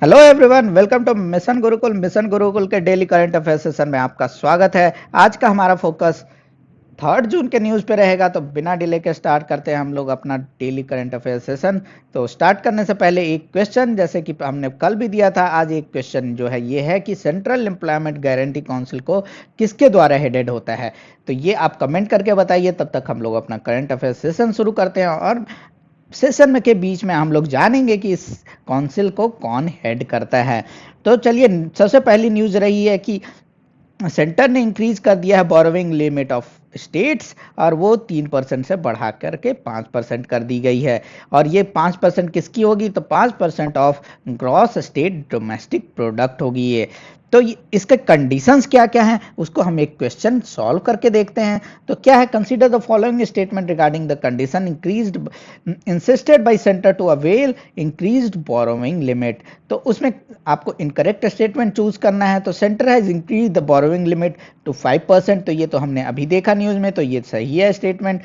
Hello everyone, welcome to mission Gurukul के daily current affair session में आपका स्वागत है। आज का हमारा फोकस 3 जून के न्यूज़ पे रहेगा। तो बिना डिले के स्टार्ट करते हैं हम लोग अपना डेली करंट अफेयर सेशन। तो स्टार्ट करने से पहले एक क्वेश्चन, जैसे कि हमने कल भी दिया था, आज एक क्वेश्चन जो है ये है कि सेंट्रल एम्प्लॉयमेंट गारंटी काउंसिल को किसके द्वारा हेडेड होता है। तो ये आप कमेंट करके बताइए, तब तक हम लोग अपना करंट अफेयर सेशन शुरू करते हैं। और सेशन में के बीच में हम लोग जानेंगे कि इस काउंसिल को कौन हेड करता है। तो चलिए, सबसे पहली न्यूज़ रही है कि सेंटर ने इंक्रीज कर दिया है बोरोविंग लिमिट ऑफ स्टेट्स, और वो 3% से बढ़ा करके 5% कर दी गई है। और ये 5% किसकी होगी? तो 5% of gross state domestic product होगी ये। तो इसके कंडीशंस क्या क्या हैं, उसको हम एक क्वेश्चन सॉल्व करके देखते हैं। तो क्या है? Consider the following statement regarding the condition increased insisted by centre to avail increased borrowing limit. तो उसमें आपको इनकरेक्ट स्टेटमेंट चूज करना है। तो centre has increase the borrowing limit to 5%। तो ये तो हमने अभी देखा न्यूज में, तो ये सही है स्टेटमेंट।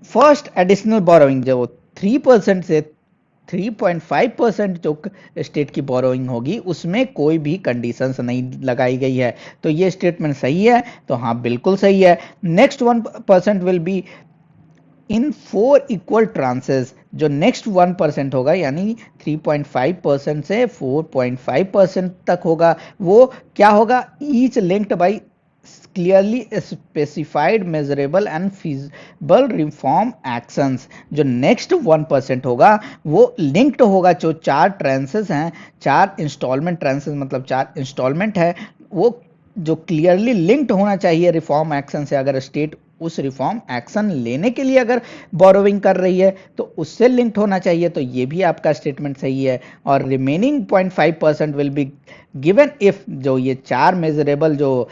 फर्स्ट एडिशनल बोरोविंग जो 3% से 3.5% जो स्टेट की बोरोइंग होगी, उसमें कोई भी कंडीशंस नहीं लगाई गई है। तो ये स्टेटमेंट सही है। तो हाँ, बिल्कुल सही है। Next 1% will be in 4 equal tranches. जो नेक्स्ट 1% होगा, यानी 3.5% से 4.5% तक होगा, वो क्या होगा? Each linked by clearly specified measurable and feasible reform actions. जो नेक्स्ट 1% होगा वो लिंक्ड होगा। जो 4 ट्रांसेस हैं, 4 इंस्टॉलमेंट ट्रांसेस, मतलब 4 इंस्टॉलमेंट है, वो जो क्लियरली लिंक्ड होना चाहिए रिफॉर्म एक्शन से। अगर स्टेट उस रिफॉर्म एक्शन लेने के लिए अगर बोरोविंग कर रही है तो उससे लिंक्ड होना चाहिए। तो ये भी आपका स्टेटमेंट सही है। और remaining 0.5% will be given if, जो ये 4 मेजरेबल जो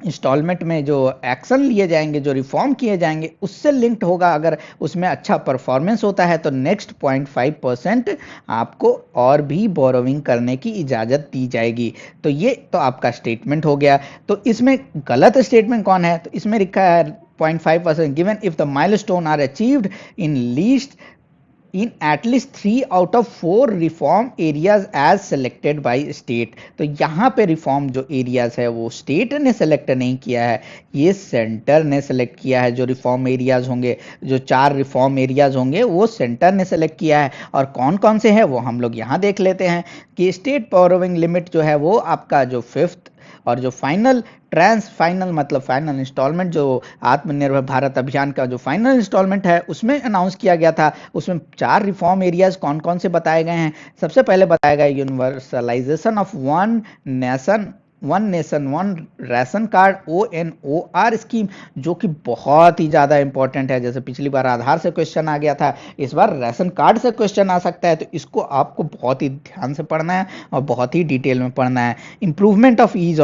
इंस्टॉलमेंट में जो एक्शन लिए जाएंगे, जो रिफॉर्म किए जाएंगे, उससे लिंक्ड होगा। अगर उसमें अच्छा परफॉर्मेंस होता है तो नेक्स्ट 0.5% आपको और भी बोरोविंग करने की इजाज़त दी जाएगी। तो ये तो आपका स्टेटमेंट हो गया। तो इसमें गलत स्टेटमेंट कौन है? तो इसमें लिखा है 0.5% given if the milestone are achieved in at least 3 out of 4 reform areas as selected by state. तो यहाँ पे रिफॉर्म जो एरियाज है वो स्टेट ने सेलेक्ट नहीं किया है, ये सेंटर ने सेलेक्ट किया है। जो रिफॉर्म एरियाज होंगे, जो 4 रिफॉर्म एरियाज होंगे, वो सेंटर ने सेलेक्ट किया है। और कौन कौन से हैं वो हम लोग यहाँ देख लेते हैं कि स्टेट बोरोविंग लिमिट जो है वो आपका जो 5th, और जो फाइनल मतलब फाइनल इंस्टॉलमेंट, जो आत्मनिर्भर भारत अभियान का जो फाइनल इंस्टॉलमेंट है, उसमें अनाउंस किया गया था। उसमें 4 रिफॉर्म एरियाज कौन कौन से बताए गए हैं। सबसे पहले बताया गया universalization of one nation one ration card, ONOR scheme, जो कि बहुत ही ज़्यादा इंपॉर्टेंट है। जैसे पिछली बार आधार से क्वेश्चन आ गया था, इस बार राशन कार्ड से क्वेश्चन आ सकता है। तो इसको आपको बहुत ही ध्यान से पढ़ना है और बहुत ही डिटेल में पढ़ना है। Improvement of ease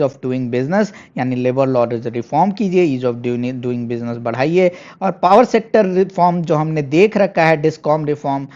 of doing business, यानी लेबर लॉ रिफॉर्म कीजिए, ईज ऑफ डूइंग बिजनेस बढ़ाइए। और पावर सेक्टर रिफॉर्म जो हमने देख रखा है, डिस्कॉम रिफॉर्म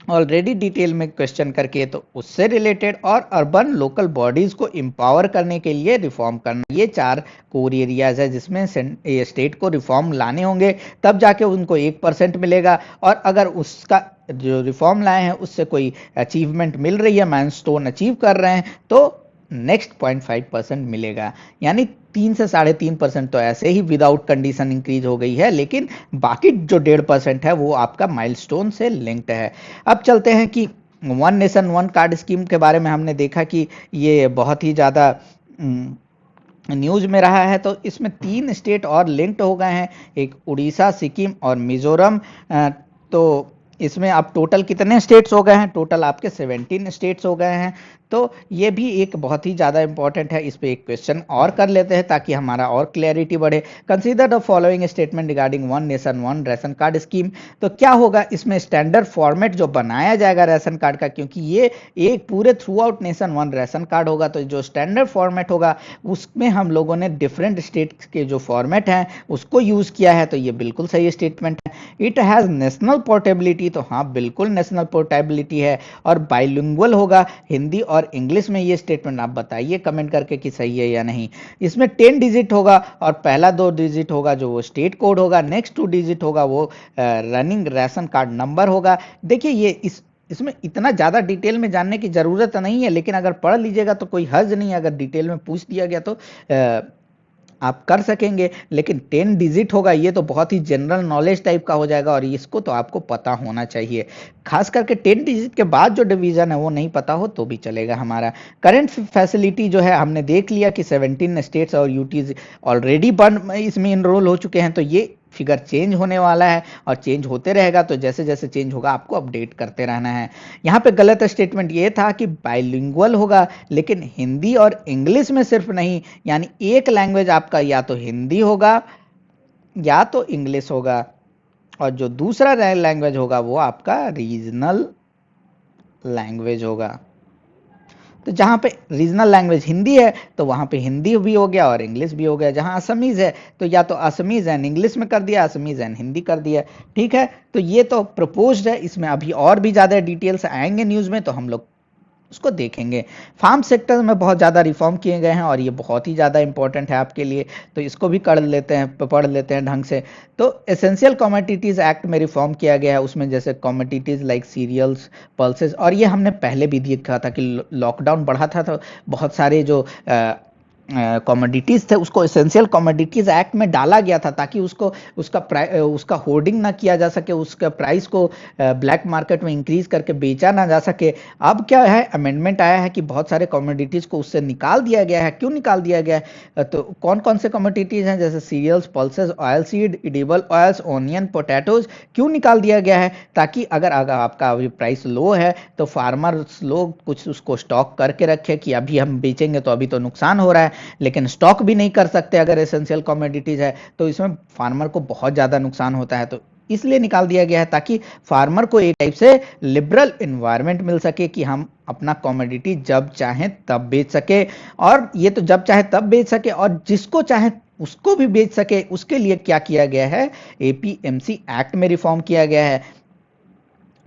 ऑलरेडी डिटेल में क्वेश्चन करके, तो उससे रिलेटेड। और अर्बन लोकल बॉडीज को एम्पावर करने के लिए रिफॉर्म करना, ये 4 कोर एरियाज है जिसमें स्टेट को रिफॉर्म लाने होंगे, तब जाके उनको 1% मिलेगा। और अगर उसका जो रिफॉर्म लाए हैं उससे कोई अचीवमेंट मिल रही है, माइलस्टोन अचीव कर रहे हैं, तो नेक्स्ट 0.5% मिलेगा। यानी 3 से 3.5% तो ऐसे ही विदाउट कंडीशन इंक्रीज हो गई है, लेकिन बाकी जो 1.5% है वो आपका माइलस्टोन से लिंक्ड है। अब चलते हैं कि one nation one card scheme के बारे में। हमने देखा कि ये बहुत ही ज़्यादा न्यूज में रहा है। तो इसमें 3 स्टेट और लिंक्ड हो गए हैं, एक उड़ीसा, सिक्किम और मिजोरम। तो इसमें अब टोटल कितने स्टेट्स हो गए हैं? टोटल आपके 17 स्टेट्स हो गए हैं। तो ये भी एक बहुत ही ज़्यादा इंपॉर्टेंट है। इस पे एक क्वेश्चन और कर लेते हैं ताकि हमारा और क्लैरिटी बढ़े। Consider the following statement regarding one nation one ration card scheme. तो क्या होगा इसमें? स्टैंडर्ड फॉर्मेट जो बनाया जाएगा राशन कार्ड का, क्योंकि ये एक पूरे through out nation one ration card होगा, तो जो स्टैंडर्ड फॉर्मेट होगा उसमें हम लोगों ने डिफरेंट स्टेट के जो फॉर्मेट हैं उसको यूज़ किया है। तो ये बिल्कुल सही स्टेटमेंट है। It has national portability. तो हाँ, बिल्कुल नेशनल पोर्टेबिलिटी है। और बाइलिंगुअल होगा, हिंदी और इंग्लिश में। ये स्टेटमेंट आप बताइए कमेंट करके कि सही है या नहीं। इसमें 10 डिजिट होगा और पहला 2 डिजिट होगा जो वो स्टेट कोड होगा, नेक्स्ट 2 डिजिट होगा वो रनिंग राशन कार्ड नंबर होगा। देखिए, ये इस इसमें इतना ज़्यादा डिटेल में जानने की ज़रूरत नहीं है, लेकिन अगर पढ़ लीजिएगा तो कोई हर्ज नहीं है, अगर डिटेल में पूछ दिया गया तो आप कर सकेंगे। लेकिन 10 डिजिट होगा, ये तो बहुत ही जनरल नॉलेज टाइप का हो जाएगा और इसको तो आपको पता होना चाहिए। खास करके 10 डिजिट के बाद जो डिवीजन है वो नहीं पता हो तो भी चलेगा। हमारा करंट फैसिलिटी जो है हमने देख लिया कि 17 स्टेट्स और यूटीज ऑलरेडी इसमें इनरोल हो चुके हैं, तो ये फिगर चेंज होने वाला है और चेंज होते रहेगा, तो जैसे जैसे चेंज होगा आपको अपडेट करते रहना है। यहाँ पे गलत स्टेटमेंट ये था कि बाइलिंगुअल होगा, लेकिन हिंदी और इंग्लिश में सिर्फ नहीं, यानी एक लैंग्वेज आपका या तो हिंदी होगा या तो इंग्लिश होगा, और जो दूसरा लैंग्वेज होगा वो आपका रीजनल लैंग्वेज होगा। तो जहाँ पे रीजनल लैंग्वेज हिंदी है तो वहाँ पे हिंदी भी हो गया और इंग्लिश भी हो गया। जहाँ असमीज़ है तो या तो असमीज़ एंड इंग्लिश में कर दिया, असमीज़ एंड हिंदी कर दिया। ठीक है, तो ये तो प्रपोज्ड है, इसमें अभी और भी ज़्यादा डिटेल्स आएंगे न्यूज़ में, तो हम लोग उसको देखेंगे। फार्म सेक्टर में बहुत ज़्यादा रिफॉर्म किए गए हैं और ये बहुत ही ज़्यादा इंपॉर्टेंट है आपके लिए, तो इसको भी पढ़ लेते हैं ढंग से। तो एसेंशियल कमोडिटीज़ एक्ट में रिफॉर्म किया गया है, उसमें जैसे कमोडिटीज़ लाइक सीरियल्स, पल्सेस, और ये हमने पहले भी देखा था कि लॉकडाउन बढ़ा था तो बहुत सारे जो कमोडिटीज़ थे उसको एसेंशियल कमोडिटीज़ एक्ट में डाला गया था, ताकि उसका होर्डिंग ना किया जा सके, उसका प्राइस को ब्लैक मार्केट में इंक्रीज करके बेचा ना जा सके। अब क्या है, अमेंडमेंट आया है कि बहुत सारे कमोडिटीज़ को उससे निकाल दिया गया है। क्यों निकाल दिया गया है? तो कौन कौन से कमोडिटीज़ हैं, जैसे cereals, pulses, oil seed, edible oils, onion, potatoes. क्यों निकाल दिया गया है? ताकि अगर आपका अभी प्राइस लो है तो फार्मर्स लोग कुछ उसको स्टॉक करके रखे कि अभी हम बेचेंगे तो अभी तो नुकसान हो रहा है, लेकिन स्टॉक भी नहीं कर सकते अगर एसेंशियल कमोडिटीज है, तो इसमें फार्मर को बहुत ज़्यादा नुकसान होता है। तो इसलिए निकाल दिया गया है ताकि फार्मर को एक टाइप से लिबरल इन्वायरमेंट मिल सके कि हम अपना कमोडिटी जब चाहें तब बेच सके, और ये तो जब चाहे तब बेच सके और जिसको चाहे उसको भी बेच सके। उसके लिए क्या किया गया है, एपीएमसी एक्ट में रिफॉर्म किया गया है।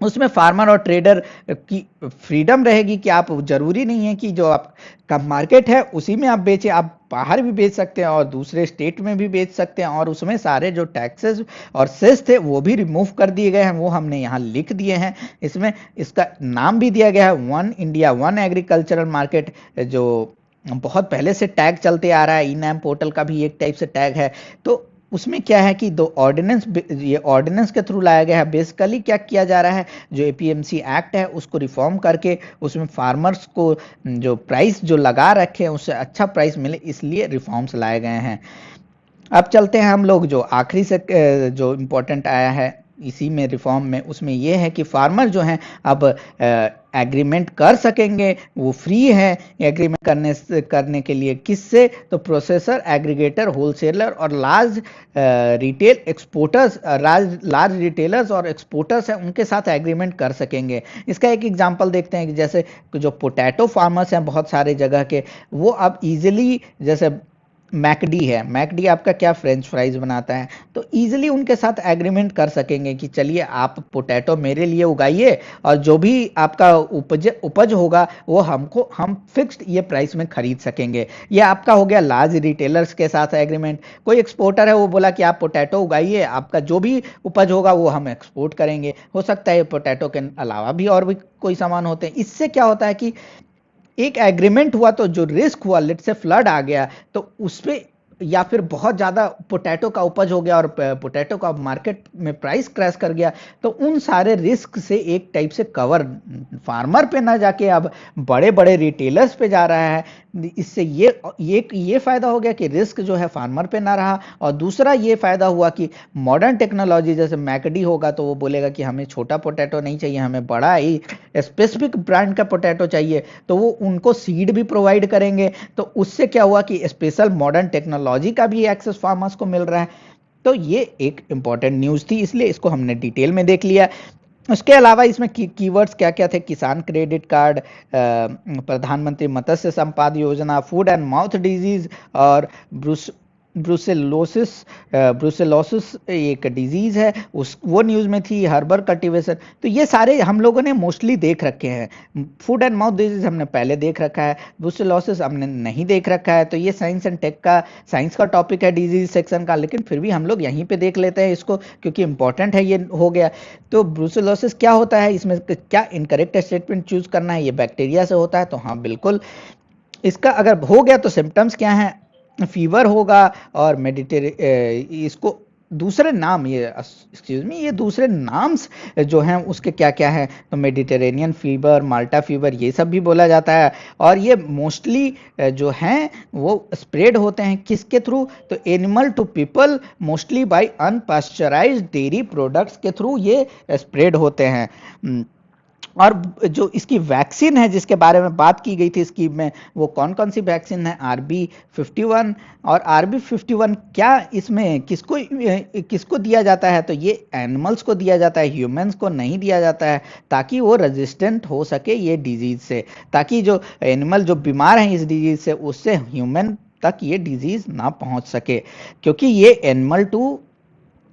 उसमें फार्मर और ट्रेडर की फ्रीडम रहेगी कि आप, जरूरी नहीं है कि जो आपका मार्केट है उसी में आप बेचें, आप बाहर भी बेच सकते हैं और दूसरे स्टेट में भी बेच सकते हैं। और उसमें सारे जो टैक्सेस और सेस थे वो भी रिमूव कर दिए गए हैं, वो हमने यहाँ लिख दिए हैं। इसमें इसका नाम भी दिया गया है one India one agricultural market, जो बहुत पहले से टैग चलते आ रहा है। ई नैम पोर्टल का भी एक टाइप से टैग है। तो उसमें क्या है कि ये ऑर्डिनेंस के थ्रू लाया गया है। बेसिकली क्या किया जा रहा है, जो एपीएमसी एक्ट है उसको रिफॉर्म करके उसमें फार्मर्स को जो प्राइस जो लगा रखे हैं उससे अच्छा प्राइस मिले, इसलिए रिफॉर्म्स लाए गए हैं। अब चलते हैं हम लोग जो आखिरी से जो इम्पोर्टेंट आया है इसी में रिफॉर्म में, उसमें यह है कि फार्मर जो हैं अब एग्रीमेंट कर सकेंगे, वो फ्री है एग्रीमेंट करने के लिए। किससे? तो प्रोसेसर, एग्रीगेटर, होलसेलर और large retail exporters, large retailers और एक्सपोर्टर्स हैं, उनके साथ एग्रीमेंट कर सकेंगे। इसका एक एग्जांपल देखते हैं कि जैसे जो पोटैटो फार्मर्स हैं बहुत सारे जगह के, वो अब इजीली, जैसे मैकडी है, मैकडी आपका क्या फ्रेंच फ्राइज बनाता है, तो इजीली उनके साथ एग्रीमेंट कर सकेंगे कि चलिए आप पोटैटो मेरे लिए उगाइए और जो भी आपका उपज होगा वो हम फिक्स्ड ये प्राइस में खरीद सकेंगे। ये आपका हो गया लार्ज रिटेलर्स के साथ एग्रीमेंट। कोई एक्सपोर्टर है, वो बोला कि आप पोटैटो उगाइए, आपका जो भी उपज होगा वो हम एक्सपोर्ट करेंगे। हो सकता है पोटैटो के अलावा भी और भी कोई सामान होते हैं। इससे क्या होता है कि एक एग्रीमेंट हुआ, तो जो रिस्क हुआ, लेट से फ्लड आ गया तो उस पे, या फिर बहुत ज़्यादा पोटैटो का उपज हो गया और पोटैटो का मार्केट में प्राइस क्रैश कर गया, तो उन सारे रिस्क से एक टाइप से कवर फार्मर पे ना जाके अब बड़े बड़े रिटेलर्स पे जा रहा है। इससे ये फ़ायदा हो गया कि रिस्क जो है फार्मर पे ना रहा, और दूसरा ये फ़ायदा हुआ कि मॉडर्न टेक्नोलॉजी, जैसे मैकडी होगा तो वो बोलेगा कि हमें छोटा पोटैटो नहीं चाहिए, हमें बड़ा ही स्पेसिफिक ब्रांड का पोटैटो चाहिए, तो वो उनको सीड भी प्रोवाइड करेंगे। तो उससे क्या हुआ कि स्पेशल मॉडर्न टेक्नोलॉजी का भी एक्सेस फार्मर्स को मिल रहा है। तो ये एक इंपॉर्टेंट न्यूज़ थी, इसलिए इसको हमने डिटेल में देख लिया। उसके अलावा इसमें कीवर्ड्स क्या क्या थे, किसान क्रेडिट कार्ड, प्रधानमंत्री मत्स्य संपदा योजना, फूड एंड माउथ डिजीज और ब्रुसेलोसिस ब्रुसेलोसिस एक डिजीज़ है, उस वो न्यूज़ में थी, हर्बर कल्टीवेशन। तो ये सारे हम लोगों ने मोस्टली देख रखे हैं। फूड एंड माउथ डिजीज़ हमने पहले देख रखा है, ब्रुसेलोसिस हमने नहीं देख रखा है। तो ये साइंस एंड टेक का, साइंस का टॉपिक है डिजीज सेक्शन का, लेकिन फिर भी हम लोग यहीं पे देख लेते हैं इसको, क्योंकि इंपॉर्टेंट है ये हो गया। तो ब्रुसेलोसिस क्या होता है, इसमें क्या इनकरेक्ट स्टेटमेंट चूज करना है, ये बैक्टीरिया से होता है। तो हाँ बिल्कुल, इसका अगर हो गया तो सिम्टम्स क्या हैं, फीवर होगा और इसको दूसरे नाम, ये एक्सक्यूज मी, ये दूसरे नाम्स जो हैं उसके क्या क्या हैं, तो मेडिटेरेनियन फीवर, माल्टा फीवर, ये सब भी बोला जाता है। और ये मोस्टली जो हैं वो स्प्रेड होते हैं किसके थ्रू, तो animal to people, mostly by unpasteurised dairy products के थ्रू ये स्प्रेड होते हैं। और जो इसकी वैक्सीन है जिसके बारे में बात की गई थी स्कीम में, वो कौन कौन सी वैक्सीन है, RB51। और RB51 क्या इसमें किसको किसको दिया जाता है, तो ये एनिमल्स को दिया जाता है, ह्यूमंस को नहीं दिया जाता है, ताकि वो रेजिस्टेंट हो सके ये डिजीज से, ताकि जो एनिमल जो बीमार हैं इस डिजीज से, उससे ह्यूमन तक ये डिजीज ना पहुंच सके, क्योंकि ये एनिमल टू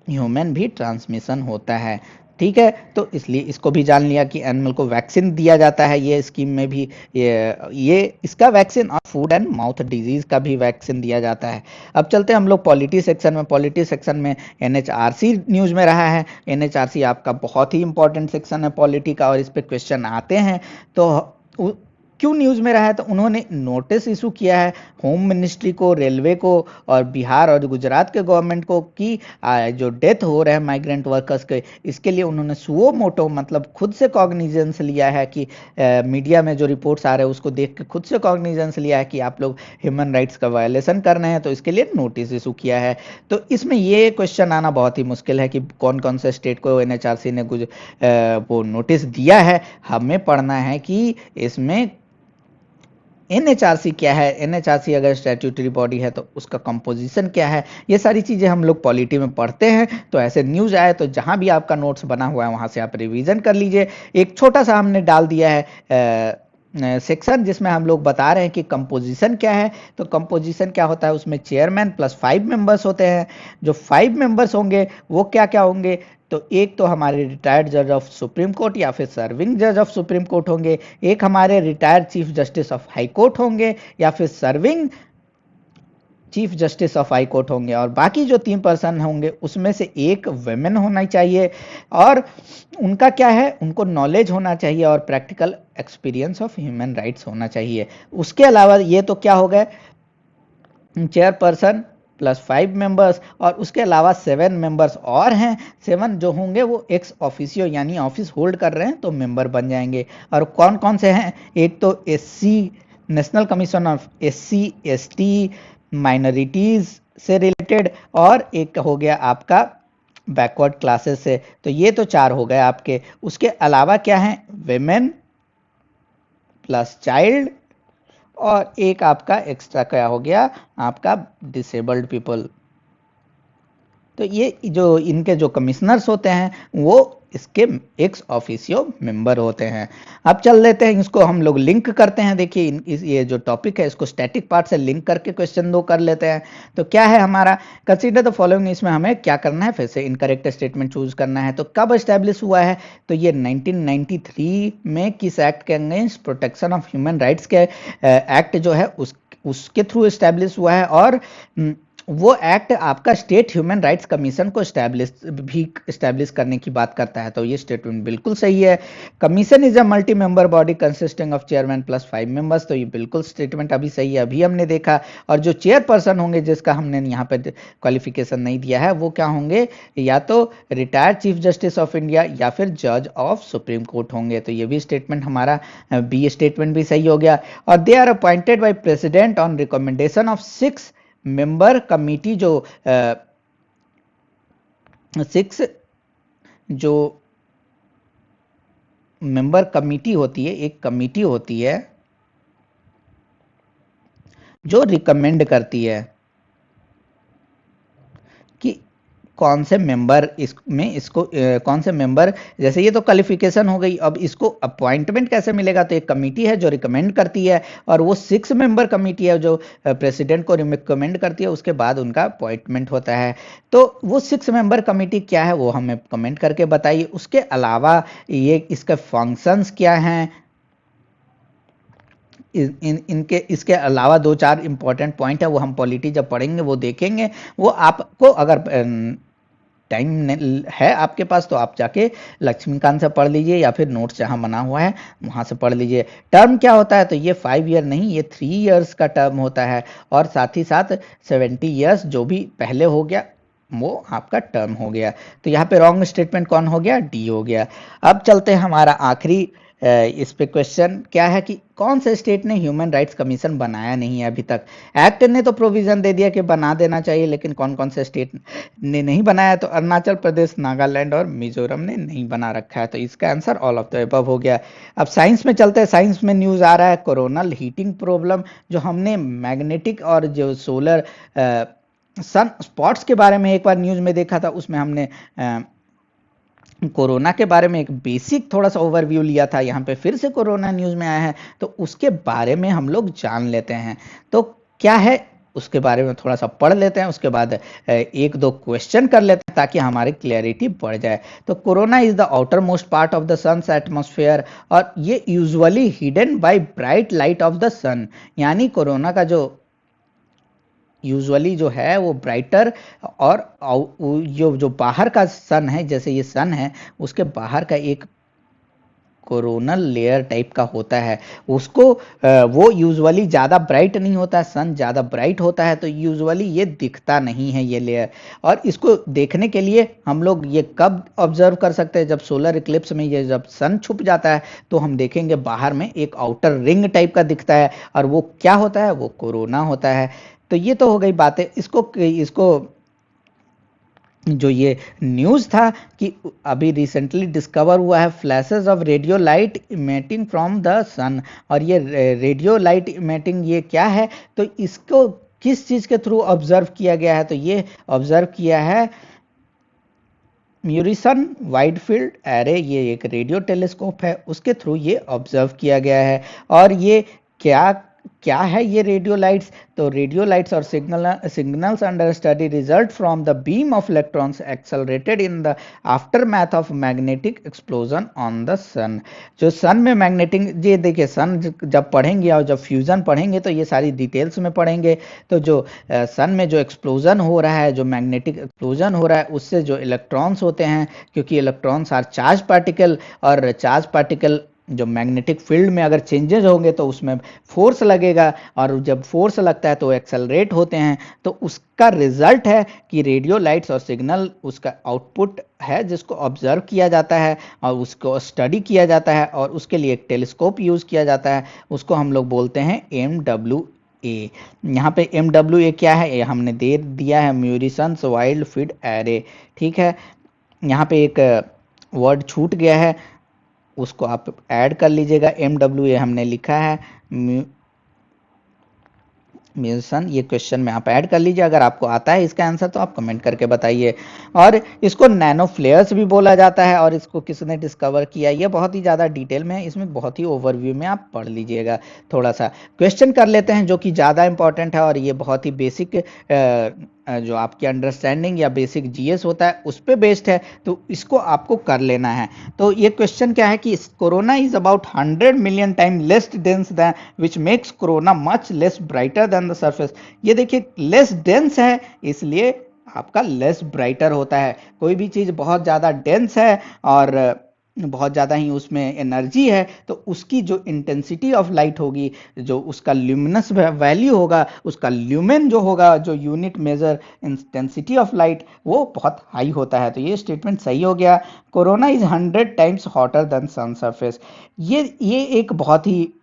ह्यूमन भी ट्रांसमिशन होता है। ठीक है, तो इसलिए इसको भी जान लिया कि एनिमल को वैक्सीन दिया जाता है ये स्कीम में भी, ये इसका वैक्सीन, और फूड एंड माउथ डिजीज का भी वैक्सीन दिया जाता है। अब चलते हैं हम लोग पॉलिटी सेक्शन में। पॉलिटी सेक्शन में NHRC न्यूज में रहा है। NHRC आपका बहुत ही इंपॉर्टेंट सेक्शन है पॉलिटी का, और इस पर क्वेश्चन आते हैं। तो क्यों न्यूज़ में रहा है, तो उन्होंने नोटिस इशू किया है होम मिनिस्ट्री को, रेलवे को, और बिहार और गुजरात के गवर्नमेंट को कि जो डेथ हो रहे हैं माइग्रेंट वर्कर्स के, इसके लिए उन्होंने सुओ मोटो, मतलब खुद से कॉग्निजेंस लिया है कि मीडिया में जो रिपोर्ट्स आ रहे हैं उसको देख के खुद से कॉग्निजेंस लिया है कि आप लोग ह्यूमन राइट्स का वायलेशन कर रहे हैं, तो इसके लिए नोटिस इशू किया है। तो इसमें ये क्वेश्चन आना बहुत ही मुश्किल है कि कौन कौन से स्टेट को NHRC ने वो नोटिस दिया है। हमें पढ़ना है कि इसमें NHRC क्या है, NHRC अगर स्टैट्यूटरी बॉडी है तो उसका कंपोजिशन क्या है, ये सारी चीज़ें हम लोग पॉलिटी में पढ़ते हैं। तो ऐसे न्यूज़ आए तो जहाँ भी आपका नोट्स बना हुआ है वहाँ से आप रिवीजन कर लीजिए। एक छोटा सा हमने डाल दिया है सेक्शन जिसमें हम लोग बता रहे हैं कि कंपोजिशन क्या है। तो कंपोजिशन क्या होता है, उसमें चेयरमैन प्लस 5 मेंबर्स होते हैं। जो 5 मेंबर्स होंगे वो क्या क्या होंगे, तो एक तो हमारे रिटायर्ड जज ऑफ सुप्रीम कोर्ट या फिर सर्विंग जज ऑफ सुप्रीम कोर्ट होंगे, एक हमारे retired chief justice of high court होंगे, या फिर serving chief justice of high court होंगे, और बाकी जो 3 पर्सन होंगे उसमें से एक वेमेन होना चाहिए, और उनका क्या है, उनको नॉलेज होना चाहिए और practical experience of human rights होना चाहिए। उसके अलावा ये तो क्या हो गए, चेयरपर्सन प्लस 5 मेंबर्स, और उसके अलावा 7 मेंबर्स और हैं। 7 जो होंगे वो एक्स ऑफिसियो यानी ऑफिस होल्ड कर रहे हैं तो मेंबर बन जाएंगे। और कौन कौन से हैं, एक तो SC, national commission of SC ST minorities से रिलेटेड, और एक हो गया आपका बैकवर्ड क्लासेस से। तो ये तो 4 हो गए आपके। उसके अलावा क्या है, वेमेन प्लस चाइल्ड, और एक आपका एक्स्ट्रा क्या हो गया, आपका डिसेबल्ड पीपल। तो ये जो इनके जो कमिश्नर्स होते हैं वो इसके एक्स ऑफिसियो मेंबर होते हैं। अब चल लेते हैं, इसको हम लोग लिंक करते हैं। देखिए ये जो टॉपिक है इसको स्टैटिक पार्ट से लिंक करके क्वेश्चन 2 कर लेते हैं। तो क्या है हमारा, कंसीडर द फॉलोइंग, इसमें हमें क्या करना है, फिर से इनकरेक्ट स्टेटमेंट चूज करना है। तो कब एस्टैब्लिश हुआ है, तो ये 1993 में किस एक्ट के against, protection of human rights के एक्ट जो है उसके थ्रू एस्टैब्लिश हुआ है। और वो एक्ट आपका स्टेट ह्यूमन राइट्स कमीशन को एस्टैब्लिश करने की बात करता है। तो ये स्टेटमेंट बिल्कुल सही है। Commission is a multi member body consisting of chairman plus 5 members, तो ये बिल्कुल स्टेटमेंट अभी सही है, अभी हमने देखा। और जो चेयरपर्सन होंगे जिसका हमने यहाँ पे क्वालिफिकेशन नहीं दिया है, वो क्या होंगे, या तो retired chief justice of India या फिर जज ऑफ सुप्रीम कोर्ट होंगे। तो ये भी स्टेटमेंट हमारा बी स्टेटमेंट भी सही हो गया। और they are appointed by president on recommendation of 6 member committee, जो 6 जो मेंबर कमिटी होती है, एक कमिटी होती है जो रिकमेंड करती है कि कौन से मेंबर इसमें इसको कौन से मेंबर, जैसे ये तो क्वालिफिकेशन हो गई, अब इसको अपॉइंटमेंट कैसे मिलेगा? तो एक कमेटी है जो रिकमेंड करती है, और वो 6 मेंबर कमेटी है जो प्रेसिडेंट को रिकमेंड करती है, उसके बाद उनका अपॉइंटमेंट होता है। तो वो 6 मेंबर कमेटी क्या है वो हमें कमेंट करके बताइए। उसके अलावा ये इसके फंक्शंस क्या हैं, इनके इसके अलावा 2-4 इंपॉर्टेंट पॉइंट है, वो हम पॉलिटी जब पढ़ेंगे वो देखेंगे। वो आपको अगर टाइम है आपके पास तो आप जाके लक्ष्मीकांत से पढ़ लीजिए, या फिर नोट्स जहां बना हुआ है वहां से पढ़ लीजिए। टर्म क्या होता है? तो ये 5 ईयर नहीं, ये 3 ईयर्स का टर्म होता है, और साथ ही साथ 70 ईयर्स जो भी पहले हो गया वो आपका टर्म हो गया। तो यहाँ पे रॉन्ग स्टेटमेंट कौन हो गया? डी हो गया। अब चलते हैं हमारा आखिरी इस पे क्वेश्चन क्या है कि कौन से स्टेट ने ह्यूमन राइट्स कमीशन बनाया नहीं है अभी तक? एक्ट ने तो प्रोविजन दे दिया कि बना देना चाहिए, लेकिन कौन कौन से स्टेट ने नहीं बनाया? तो अरुणाचल प्रदेश, नागालैंड और मिजोरम ने नहीं बना रखा है। तो इसका answer all of the above हो गया। अब साइंस में चलते हैं। साइंस में न्यूज आ रहा है कोरोनल हीटिंग प्रॉब्लम, जो हमने मैग्नेटिक और जो सोलर सन स्पॉट्स के बारे में एक बार न्यूज में देखा था, उसमें हमने कोरोना के बारे में एक बेसिक थोड़ा सा ओवरव्यू लिया था। यहाँ पे फिर से कोरोना न्यूज में आया है, तो उसके बारे में हम लोग जान लेते हैं। तो क्या है उसके बारे में थोड़ा सा पढ़ लेते हैं, उसके बाद 1-2 क्वेश्चन कर लेते हैं ताकि हमारी क्लैरिटी बढ़ जाए। तो corona is the outer most part of the sun's atmosphere, और ये usually hidden by bright light of the sun. यानी कोरोना का जो यूजुअली जो है वो ब्राइटर, और जो बाहर का सन है, जैसे ये सन है उसके बाहर का एक कोरोनल लेयर टाइप का होता है, उसको वो यूजुअली ज़्यादा ब्राइट नहीं होता है, सन ज़्यादा ब्राइट होता है, तो यूजुअली ये दिखता नहीं है ये लेयर। और इसको देखने के लिए हम लोग ये कब ऑब्जर्व कर सकते हैं? जब सोलर इक्लिप्स में ये जब सन छुप जाता है तो हम देखेंगे बाहर में एक आउटर रिंग टाइप का दिखता है, और वो क्या होता है? वो कोरोना होता है। तो ये तो हो गई बातें। इसको जो ये न्यूज़ था कि अभी रिसेंटली डिस्कवर हुआ है flashes of radio light emitting from the sun, और ये रेडियो लाइट इमेटिंग ये क्या है? तो इसको किस चीज़ के थ्रू ऑब्जर्व किया गया है? तो ये ऑब्जर्व किया है म्यूरिसन वाइड फील्ड एरे, ये एक रेडियो टेलीस्कोप है, उसके थ्रू ये ऑब्जर्व किया गया है। और ये क्या क्या है ये रेडियो लाइट्स? तो रेडियो लाइट्स और signals under study result from the beam of electrons accelerated in the aftermath of magnetic explosion on the sun. जो सन में मैग्नेटिक, ये देखिए सन जब पढ़ेंगे और जब फ्यूजन पढ़ेंगे तो ये सारी डिटेल्स में पढ़ेंगे। तो जो सन में जो एक्सप्लोजन हो रहा है, जो मैग्नेटिक एक्सप्लोजन हो रहा है, उससे जो इलेक्ट्रॉन्स होते हैं, क्योंकि इलेक्ट्रॉन्स आर चार्ज पार्टिकल, और चार्ज पार्टिकल जो मैग्नेटिक फील्ड में अगर चेंजेस होंगे तो उसमें फोर्स लगेगा, और जब फोर्स लगता है तो एक्सेलरेट होते हैं। तो उसका रिजल्ट है कि रेडियो लाइट्स और सिग्नल उसका आउटपुट है, जिसको ऑब्जर्व किया जाता है और उसको स्टडी किया जाता है, और उसके लिए एक टेलीस्कोप यूज़ किया जाता है, उसको हम लोग बोलते हैं MWA। यहाँ पे MWA क्या है ये हमने दे दिया है, म्यूरिसन्स वाइल्ड फील्ड एरे। ठीक है, यहाँ पे एक वर्ड छूट गया है, उसको आप ऐड कर लीजिएगा। MWA हमने लिखा है म्यूसन, ये क्वेश्चन में आप ऐड कर लीजिए। अगर आपको आता है इसका आंसर तो आप कमेंट करके बताइए। और इसको नैनो फ्लेयर्स भी बोला जाता है, और इसको किसने डिस्कवर किया ये बहुत ही ज़्यादा डिटेल में है, इसमें बहुत ही ओवरव्यू में आप पढ़ लीजिएगा। थोड़ा सा क्वेश्चन कर लेते हैं जो कि ज़्यादा इंपॉर्टेंट है, और ये बहुत ही बेसिक जो आपकी अंडरस्टैंडिंग या बेसिक जीएस होता है उस पर बेस्ड है, तो इसको आपको कर लेना है। तो ये क्वेश्चन क्या है कि corona is about 100 million time less dense than which makes corona much less brighter than the surface. ये देखिए लेस डेंस है, इसलिए आपका लेस ब्राइटर होता है। कोई भी चीज़ बहुत ज़्यादा डेंस है और बहुत ज़्यादा ही उसमें एनर्जी है, तो उसकी जो इंटेंसिटी ऑफ लाइट होगी, जो उसका ल्यूमिनस वैल्यू होगा, उसका ल्यूमेन जो होगा, जो unit measure intensity of light, वो बहुत हाई होता है। तो ये स्टेटमेंट सही हो गया। Corona is 100 times hotter than sun surface. ये एक बहुत ही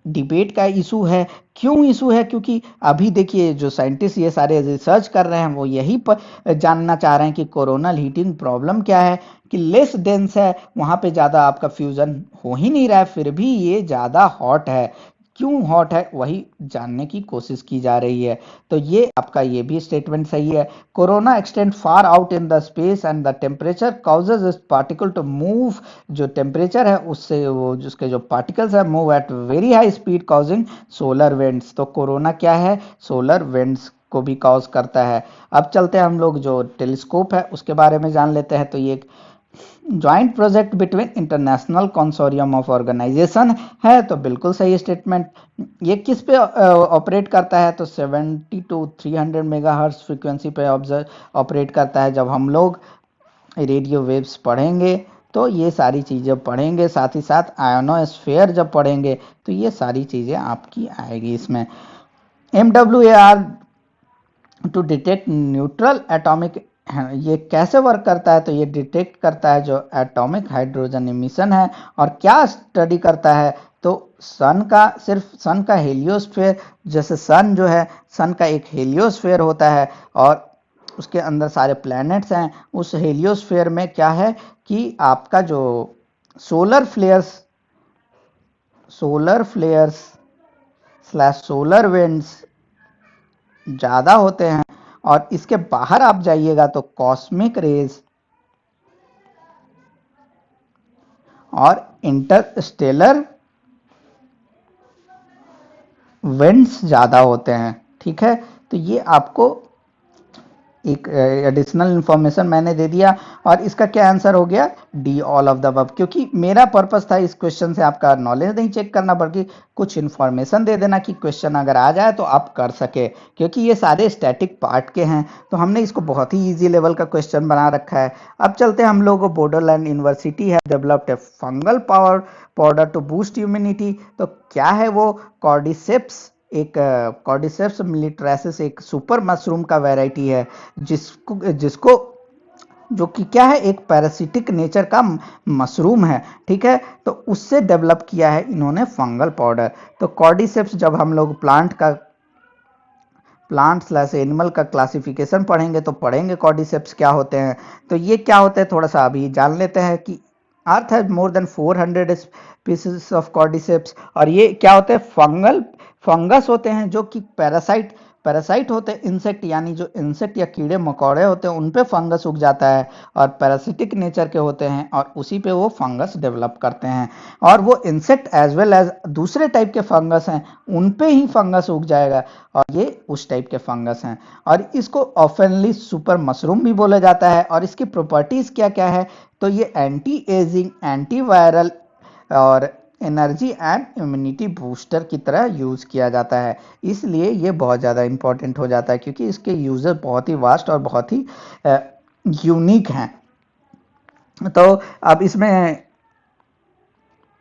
डिबेट का इशू है। क्यों इशू है? क्योंकि अभी देखिए जो साइंटिस्ट ये सारे रिसर्च कर रहे हैं वो यही पर जानना चाह रहे हैं कि कोरोनल हीटिंग प्रॉब्लम क्या है, कि लेस डेंस है, वहाँ पे ज़्यादा आपका फ्यूज़न हो ही नहीं रहा है, फिर भी ये ज़्यादा हॉट है। क्यों हॉट है वही जानने की कोशिश की जा रही है। तो ये आपका ये भी स्टेटमेंट सही है। Corona extend far out in the space and the temperature causes this particle to move, जो टेम्परेचर है उससे वो जिसके जो पार्टिकल्स है move at very high speed causing solar winds. तो कोरोना क्या है, सोलर विंड्स को भी कॉज करता है। अब चलते हैं हम लोग जो टेलीस्कोप है उसके बारे में जान लेते हैं। तो ये joint project between international consortium of organisation है, तो बिल्कुल सही स्टेटमेंट। ये किस पे ऑपरेट करता है, तो 70 to 300 मेगाहर्ट्ज फ्रीक्वेंसी पे ऑपरेट करता है। जब हम लोग रेडियो वेव्स पढ़ेंगे तो ये सारी चीज़ें पढ़ेंगे, साथ ही साथ आयोनोस्फेयर जब पढ़ेंगे तो ये सारी चीज़ें आपकी आएगी इसमें। MWAR to detect neutral atomic, ये कैसे वर्क करता है, तो ये डिटेक्ट करता है जो एटॉमिक हाइड्रोजन इमिशन है। और क्या स्टडी करता है, तो सन का, सिर्फ सन का हेलियोस्फीयर, जैसे सन जो है, सन का एक हेलियोस्फीयर होता है और उसके अंदर सारे प्लैनेट्स हैं। उस हेलियोस्फीयर में क्या है कि आपका जो solar flares slash solar winds ज़्यादा होते हैं। और इसके बाहर आप जाइएगा तो कॉस्मिक रेज और इंटरस्टेलर विंड्स ज़्यादा होते हैं। ठीक है, तो ये आपको एक एडिशनल इंफॉर्मेशन मैंने दे दिया। और इसका क्या आंसर हो गया, D all of the above, क्योंकि मेरा पर्पस था इस क्वेश्चन से आपका नॉलेज नहीं चेक करना बल्कि कुछ इंफॉर्मेशन दे देना कि क्वेश्चन अगर आ जाए तो आप कर सके, क्योंकि ये सारे स्टैटिक पार्ट के हैं। तो हमने इसको बहुत ही इजी लेवल का क्वेश्चन बना रखा है। अब चलते हैं हम लोग, बोडोलैंड यूनिवर्सिटी है developed a fungal power powder to boost immunity. तो क्या है वो, कॉर्डिसेप्स, एक कॉर्डिसेप्स मिलिट्रेसिस एक सुपर मशरूम का वैरायटी है, जिसको जिसको जो कि क्या है, एक पैरासिटिक नेचर का मशरूम है। ठीक है, तो उससे डेवलप किया है इन्होंने फंगल पाउडर। तो कॉर्डिसेप्स, जब हम लोग प्लांट स्लैश एनिमल का क्लासिफिकेशन पढ़ेंगे तो पढ़ेंगे कॉर्डिसेप्स क्या होते हैं। तो ये क्या होते हैं थोड़ा सा अभी जान लेते हैं कि earth has more than 400 species of cordyceps. और ये क्या होते हैं, फंगस होते हैं जो कि पैरासाइट होते हैं इंसेक्ट, यानी जो इंसेक्ट या कीड़े मकोड़े होते हैं उन पे फंगस उग जाता है और पैरासिटिक नेचर के होते हैं और उसी पे वो फंगस डेवलप करते हैं। और वो इंसेक्ट एज वेल एज दूसरे टाइप के फंगस हैं उन पे ही फंगस उग जाएगा और ये उस टाइप के फंगस हैं। और इसको ऑफनली सुपर मशरूम भी बोला जाता है। और इसकी प्रॉपर्टीज क्या क्या है, तो ये एंटी एजिंग, एंटीवायरल और एनर्जी एंड इम्यूनिटी बूस्टर की तरह यूज किया जाता है। इसलिए ये बहुत ज़्यादा इंपॉर्टेंट हो जाता है क्योंकि इसके यूजर बहुत ही वास्ट और बहुत ही यूनिक हैं। तो अब इसमें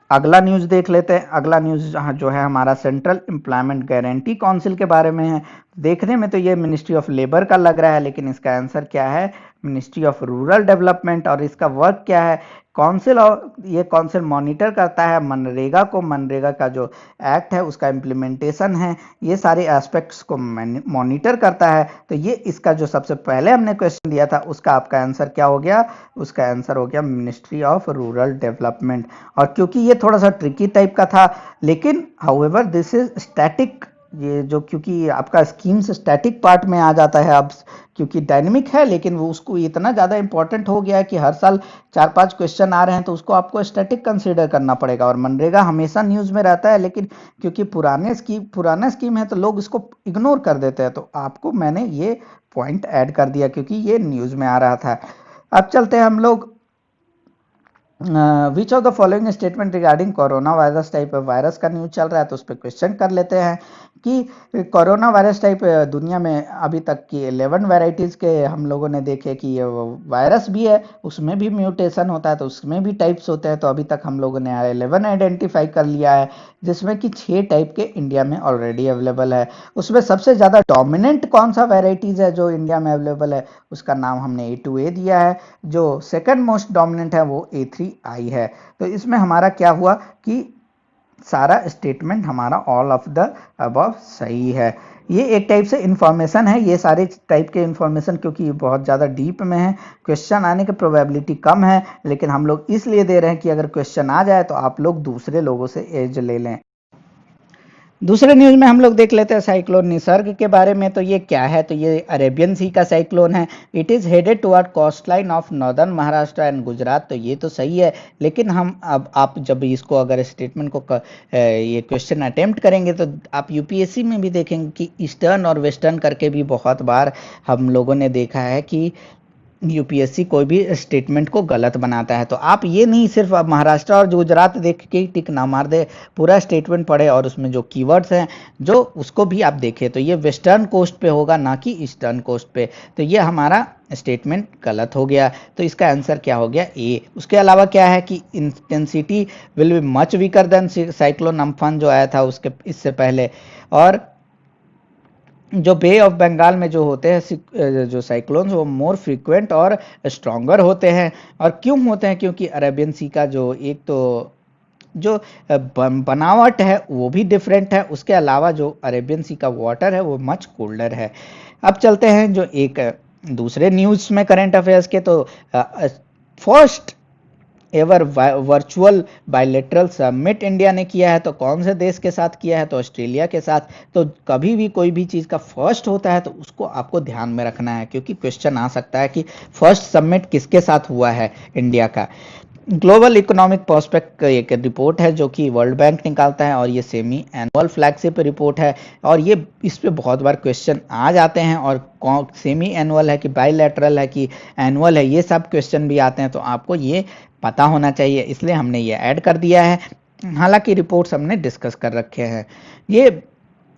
अगला न्यूज़ देख लेते हैं। अगला न्यूज़ जहाँ जो है हमारा सेंट्रल एम्प्लॉयमेंट गारंटी काउंसिल के बारे में है। देखने में तो ये मिनिस्ट्री ऑफ लेबर का लग रहा है, लेकिन इसका आंसर क्या है, मिनिस्ट्री ऑफ रूरल डेवलपमेंट। और इसका वर्क क्या है, काउंसिल, और ये काउंसिल मॉनिटर करता है मनरेगा को, मनरेगा का जो एक्ट है उसका इम्प्लीमेंटेशन है, ये सारे एस्पेक्ट्स को मॉनिटर करता है। तो ये इसका जो सबसे पहले हमने क्वेश्चन दिया था उसका आपका आंसर क्या हो गया, उसका आंसर हो गया मिनिस्ट्री ऑफ रूरल डेवलपमेंट। और क्योंकि ये थोड़ा सा ट्रिकी टाइप का था, लेकिन हाउएवर दिस इज स्टैटिक, ये जो क्योंकि आपका स्कीम्स स्टैटिक पार्ट में आ जाता है अब, क्योंकि डायनेमिक है, लेकिन वो उसको इतना ज़्यादा इंपॉर्टेंट हो गया है कि हर साल 4-5 क्वेश्चन आ रहे हैं तो उसको आपको स्टैटिक कंसीडर करना पड़ेगा। और मनरेगा हमेशा न्यूज़ में रहता है, लेकिन क्योंकि पुराना स्कीम है तो लोग इसको इग्नोर कर देते हैं, तो आपको मैंने ये पॉइंट ऐड कर दिया क्योंकि ये न्यूज़ में आ रहा था। अब चलते हैं हम लोग, which of the following statement regarding corona virus type virus का न्यूज चल रहा है तो उस पर क्वेश्चन कर लेते हैं कि कोरोना वायरस टाइप दुनिया में अभी तक की 11 वैरायटीज़ के हम लोगों ने देखे कि ये वायरस भी है, उसमें भी म्यूटेशन होता है तो उसमें भी टाइप्स होते हैं। तो अभी तक हम लोगों ने 11 आइडेंटिफाई कर लिया है, जिसमें कि 6 टाइप के इंडिया में ऑलरेडी अवेलेबल है। उसमें सबसे ज़्यादा डोमिनेंट कौन सा वैरायटीज़ है जो इंडिया में अवेलेबल है, उसका नाम हमने A2A दिया है। जो सेकंड मोस्ट डोमिनेंट है वो A3I है। तो इसमें हमारा क्या हुआ कि सारा स्टेटमेंट हमारा ऑल ऑफ द अबव सही है। ये एक टाइप से इंफॉर्मेशन है, ये सारे टाइप के इंफॉर्मेशन क्योंकि बहुत ज़्यादा डीप में है, क्वेश्चन आने की प्रोबेबिलिटी कम है, लेकिन हम लोग इसलिए दे रहे हैं कि अगर क्वेश्चन आ जाए तो आप लोग दूसरे लोगों से एज ले लें। दूसरे न्यूज में हम लोग देख लेते हैं साइक्लोन निसर्ग के बारे में। तो ये क्या है, तो ये अरेबियन सी का साइक्लोन है। It is headed toward coast line of northern Maharashtra and Gujarat. तो ये तो सही है, लेकिन हम अब आप जब इसको अगर स्टेटमेंट को ये क्वेश्चन अटेम्प्ट करेंगे तो आप यूपीएससी में भी देखेंगे कि ईस्टर्न और वेस्टर्न करके भी बहुत बार हम लोगों ने देखा है कि यूपीएससी कोई भी स्टेटमेंट को गलत बनाता है। तो आप ये नहीं सिर्फ आप महाराष्ट्र और गुजरात देख के टिक ना मार दे, पूरा स्टेटमेंट पढ़े और उसमें जो कीवर्ड्स हैं जो उसको भी आप देखें। तो ये वेस्टर्न कोस्ट पे होगा, ना कि ईस्टर्न कोस्ट पे। तो ये हमारा स्टेटमेंट गलत हो गया। तो इसका आंसर क्या हो गया, ए। उसके अलावा क्या है कि intensity will be much weaker then cyclone Amphan जो आया था उसके इससे पहले। और जो बे ऑफ बंगाल में जो होते हैं जो साइक्लोन्स वो मोर फ्रीक्वेंट और स्ट्रॉन्गर होते हैं। और क्यों होते हैं, क्योंकि अरेबियन सी का जो एक तो जो बनावट है वो भी डिफरेंट है। उसके अलावा जो अरेबियन सी का वाटर है वो मच कोल्डर है। अब चलते हैं जो एक दूसरे न्यूज़ में करंट अफेयर्स के। तो first ever virtual bilateral summit India ने किया है। तो कौन से देश के साथ किया है, तो ऑस्ट्रेलिया के साथ। तो कभी भी कोई भी चीज़ का फर्स्ट होता है तो उसको आपको ध्यान में रखना है, क्योंकि क्वेश्चन आ सकता है कि फर्स्ट समिट किसके साथ हुआ है इंडिया का। ग्लोबल इकोनॉमिक प्रोस्पेक्ट एक रिपोर्ट है जो कि वर्ल्ड बैंक निकालता है, और ये सेमी एनुअल फ्लैगशिप रिपोर्ट है। और ये इस पे बहुत बार क्वेश्चन आ जाते हैं, और सेमी एनुअल है कि बायलैटरल है कि एनुअल है, ये सब क्वेश्चन भी आते हैं। तो आपको ये पता होना चाहिए, इसलिए हमने ये ऐड कर दिया है। हालांकि रिपोर्ट्स हमने डिस्कस कर रखे हैं। ये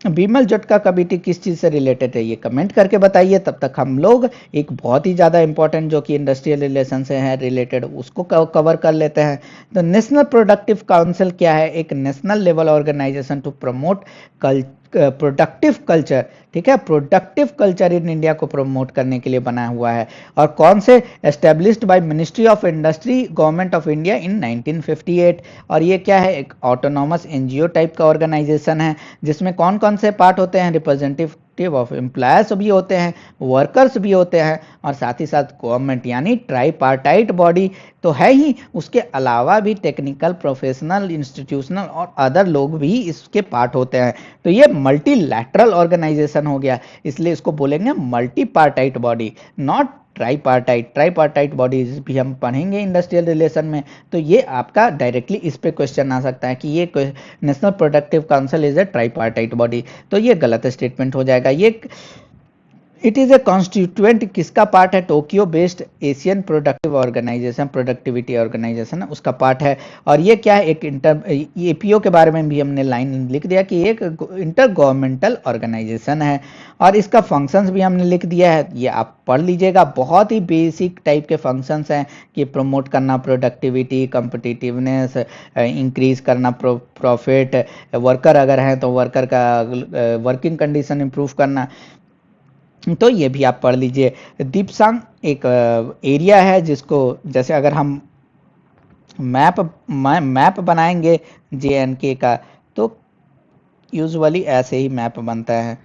बीमल जटका कमेटी किस चीज़ से रिलेटेड है, ये कमेंट करके बताइए। तब तक हम लोग एक बहुत ही ज़्यादा इंपॉर्टेंट जो कि इंडस्ट्रियल रिलेशन से है रिलेटेड उसको कवर कर लेते हैं। तो नेशनल प्रोडक्टिव काउंसिल क्या है, एक national level organisation to promote productive culture. ठीक है, प्रोडक्टिव कल्चर इन इंडिया को प्रमोट करने के लिए बनाया हुआ है। और कौन से, established by ministry of industry government of India in 1958। और ये क्या है, एक ऑटोनॉमस एनजीओ टाइप का ऑर्गेनाइजेशन है, जिसमें कौन कौन से पार्ट होते हैं, रिप्रेजेंटेटिव ऑफ एम्प्लॉयर्स भी होते हैं, वर्कर्स भी होते हैं, और साथ ही साथ गवर्नमेंट, यानी ट्राईपार्टाइट बॉडी तो है ही। उसके अलावा भी टेक्निकल, प्रोफेशनल, इंस्टीट्यूशनल और अदर लोग भी इसके पार्ट होते हैं। तो ये मल्टीलैटरल ऑर्गेनाइजेशन हो गया, इसलिए इसको बोलेंगे multi partite body, not tripartite. Tripartite bodies भी हम पढ़ेंगे इंडस्ट्रियल रिलेशन में। तो ये आपका डायरेक्टली इस पे क्वेश्चन आ सकता है कि ये national productive council is a tripartite body. तो ये गलत स्टेटमेंट हो जाएगा। ये इट इज़ ए कॉन्स्टिट्यूएंट किसका पार्ट है, Tokyo based Asian productive organisation, productivity organisation उसका पार्ट है। और ये क्या है, एक एपीओ के बारे में भी हमने लाइन लिख दिया कि एक इंटर गवर्नमेंटल ऑर्गेनाइजेशन है। और इसका फंक्शंस भी हमने लिख दिया है, ये आप पढ़ लीजिएगा। बहुत ही बेसिक टाइप के फंक्शंस हैं कि प्रमोट करना प्रोडक्टिविटी, कम्पिटिटिवनेस, इंक्रीज करना प्रॉफिट, वर्कर अगर हैं तो वर्कर का वर्किंग कंडीशन इंप्रूव करना। तो ये भी आप पढ़ लीजिए। दीपसांग एक एरिया है जिसको, जैसे अगर हम मैप बनाएंगे JNK का, तो यूजुअली ऐसे ही मैप बनता है।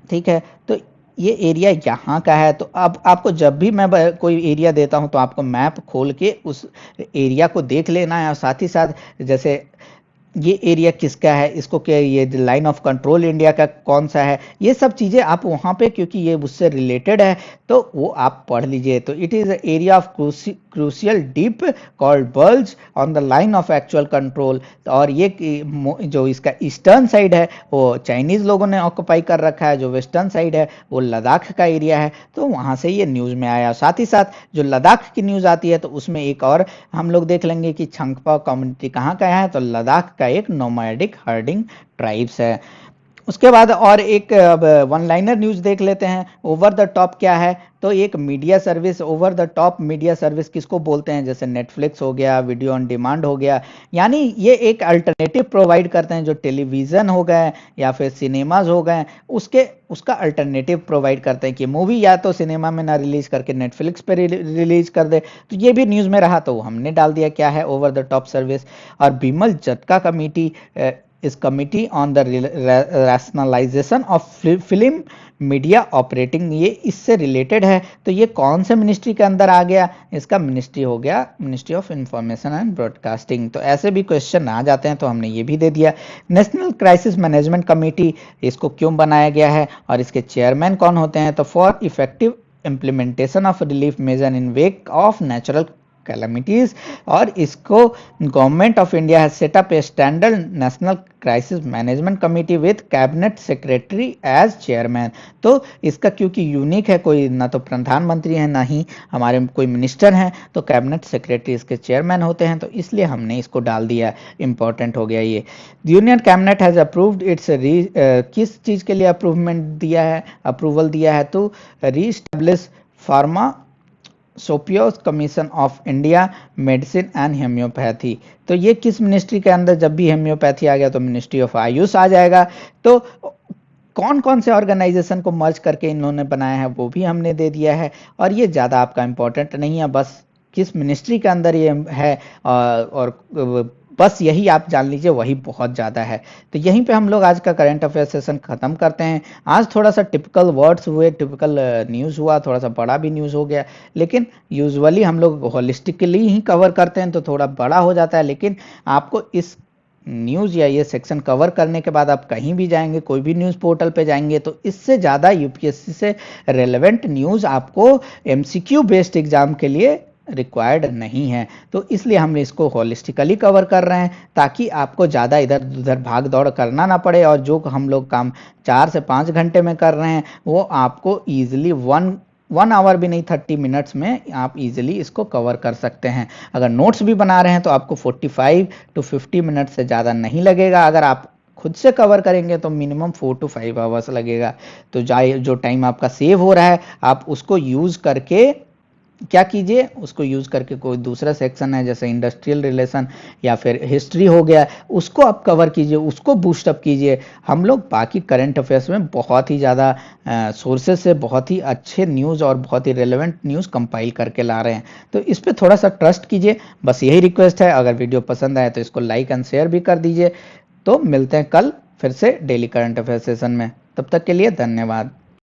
ठीक है, तो ये एरिया यहाँ का है। तो अब आपको जब भी मैं कोई एरिया देता हूँ तो आपको मैप खोल के उस एरिया को देख लेना है। और साथ ही साथ जैसे ये एरिया किसका है, इसको क्या, ये लाइन ऑफ कंट्रोल इंडिया का कौन सा है, ये सब चीज़ें आप वहाँ पे, क्योंकि ये उससे रिलेटेड है तो वो आप पढ़ लीजिए। तो it is area of crucial deep called bulge on the line of actual control. और ये जो इसका ईस्टर्न साइड है वो चाइनीज़ लोगों ने ऑक्यूपाई कर रखा है, जो वेस्टर्न साइड है वो लद्दाख का एरिया है। तो वहाँ से ये न्यूज़ में आया। साथ ही साथ जो लद्दाख की न्यूज़ आती है तो उसमें एक और हम लोग देख लेंगे कि छंगपा कम्युनिटी कहाँ का है, तो लद्दाख का एक नोमैडिक हर्डिंग ट्राइब्स है। उसके बाद और एक वन लाइनर न्यूज़ देख लेते हैं। ओवर द टॉप क्या है, तो एक media service. Over the top media service किसको बोलते हैं, जैसे नेटफ्लिक्स हो गया, वीडियो ऑन डिमांड हो गया, यानी ये एक अल्टरनेटिव प्रोवाइड करते हैं। जो टेलीविज़न हो गए या फिर सिनेमाज हो गए, उसका अल्टरनेटिव प्रोवाइड करते हैं कि मूवी या तो सिनेमा में ना रिलीज करके नेटफ्लिक्स पे रिलीज कर दे। तो ये भी न्यूज़ में रहा तो हमने डाल दिया क्या है, ओवर द टॉप सर्विस। और बीमल जटका कमेटी इस committee on the rationalisation of film media operating, ये इससे रिलेटेड है। तो ये कौन से मिनिस्ट्री के अंदर आ गया? इसका मिनिस्ट्री हो गया ministry of information and broadcasting. तो ऐसे भी क्वेश्चन आ जाते हैं, तो हमने ये भी दे दिया। नेशनल क्राइसिस मैनेजमेंट कमेटी, इसको क्यों बनाया गया है और इसके चेयरमैन कौन होते हैं? तो for effective implementation of relief measure in wake of natural calamities, और इसको government of India has set up a standard national crisis management committee with cabinet secretary as chairman. तो इसका क्योंकि यूनिक है, कोई ना तो प्रधानमंत्री है ना ही हमारे कोई मिनिस्टर हैं, तो कैबिनेट सेक्रेटरी इसके चेयरमैन होते हैं, तो इसलिए हमने इसको डाल दिया। इंपॉर्टेंट हो गया ये। Union cabinet has approved it's किस चीज के लिए अप्रूवमेंट दिया है, अप्रूवल दिया है? तो reestablish pharmacopoeia commission of India medicine and homoeopathy. तो ये किस मिनिस्ट्री के अंदर? जब भी हेम्योपैथी आ गया तो मिनिस्ट्री ऑफ आयुष आ जाएगा। तो कौन कौन से ऑर्गेनाइजेशन को मर्ज करके इन्होंने बनाया है वो भी हमने दे दिया है, और ये ज़्यादा आपका इंपॉर्टेंट नहीं है, बस किस मिनिस्ट्री के अंदर ये है और बस यही आप जान लीजिए, वही बहुत ज़्यादा है। तो यहीं पे हम लोग आज का करंट अफेयर सेशन ख़त्म करते हैं। आज थोड़ा सा टिपिकल वर्ड्स हुए, टिपिकल न्यूज़ हुआ, थोड़ा सा बड़ा भी न्यूज़ हो गया, लेकिन यूजुअली हम लोग होलिस्टिकली ही कवर करते हैं तो थोड़ा बड़ा हो जाता है। लेकिन आपको इस न्यूज़ या ये सेक्शन कवर करने के बाद आप कहीं भी जाएंगे, कोई भी न्यूज़ पोर्टल पे जाएंगे, तो इससे ज़्यादा यूपीएससी से रेलेवेंट न्यूज़ आपको एमसीक्यू बेस्ड एग्जाम के लिए रिक्वायर्ड नहीं है। तो इसलिए हम इसको होलिस्टिकली कवर कर रहे हैं, ताकि आपको ज़्यादा इधर उधर भाग दौड़ करना ना पड़े, और जो हम लोग काम 4 से 5 घंटे में कर रहे हैं वो आपको ईजिली वन आवर भी नहीं, 30 मिनट्स में आप इजीली इसको कवर कर सकते हैं। अगर नोट्स भी बना रहे हैं तो आपको 45 टू 50 मिनट से ज़्यादा नहीं लगेगा। अगर आप खुद से कवर करेंगे तो मिनिमम 4 टू 5 आवर्स लगेगा। तो जो टाइम आपका सेव हो रहा है, आप उसको यूज़ करके क्या कीजिए, उसको यूज़ करके कोई दूसरा सेक्शन है जैसे इंडस्ट्रियल रिलेशन या फिर हिस्ट्री हो गया, उसको आप कवर कीजिए, उसको बूस्टअप कीजिए। हम लोग बाकी करंट अफेयर्स में बहुत ही ज़्यादा सोर्सेज से बहुत ही अच्छे न्यूज़ और बहुत ही रेलेवेंट न्यूज़ कंपाइल करके ला रहे हैं, तो इस पर थोड़ा सा ट्रस्ट कीजिए, बस यही रिक्वेस्ट है। अगर वीडियो पसंद आए तो इसको लाइक एंड शेयर भी कर दीजिए। तो मिलते हैं कल फिर से डेली करंट अफेयर सेशन में, तब तक के लिए धन्यवाद।